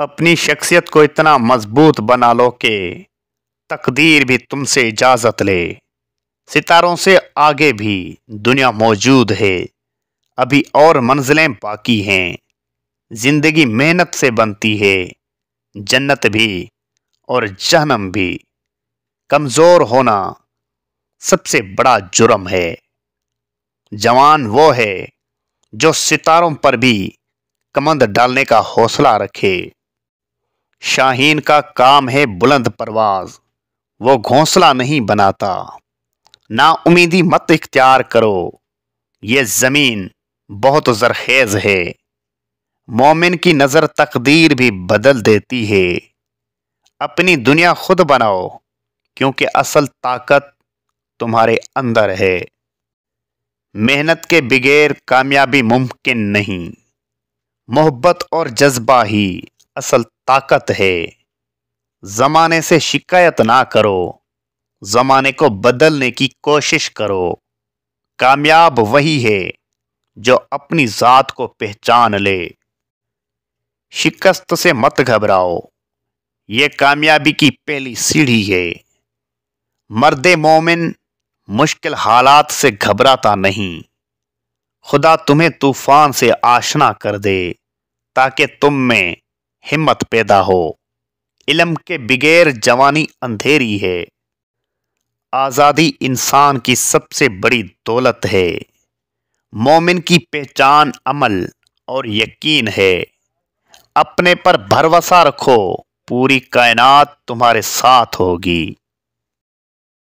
اپنی شخصیت کو اتنا مضبوط بنا لو کہ تقدیر بھی تم سے اجازت لے۔ ستاروں سے آگے بھی دنیا موجود ہے، ابھی اور منزلیں باقی ہیں۔ زندگی محنت سے بنتی ہے، جنت بھی اور جہنم بھی۔ کمزور ہونا سب سے بڑا جرم ہے۔ جوان وہ ہے جو ستاروں پر بھی کمند ڈالنے کا حوصلہ رکھے۔ شاہین کا کام ہے بلند پرواز، وہ گھونسلہ نہیں بناتا۔ نا امیدی مت اختیار کرو، یہ زمین بہت زرخیز ہے۔ مومن کی نظر تقدیر بھی بدل دیتی ہے۔ اپنی دنیا خود بناؤ، کیونکہ اصل طاقت تمہارے اندر ہے۔ محنت کے بغیر کامیابی ممکن نہیں۔ محبت اور جذبہ ہی اصل طاقت ہے۔ زمانے سے شکایت نہ کرو، زمانے کو بدلنے کی کوشش کرو۔ کامیاب وہی ہے جو اپنی ذات کو پہچان لے۔ شکست سے مت گھبراؤ، یہ کامیابی کی پہلی سیڑھی ہے۔ مرد مومن مشکل حالات سے گھبراتا نہیں۔ خدا تمہیں طوفان سے آشنا کر دے تاکہ تم میں ہمت پیدا ہو۔ علم کے بغیر جوانی اندھیری ہے۔ آزادی انسان کی سب سے بڑی دولت ہے۔ مومن کی پہچان عمل اور یقین ہے۔ اپنے پر بھروسہ رکھو، پوری کائنات تمہارے ساتھ ہوگی۔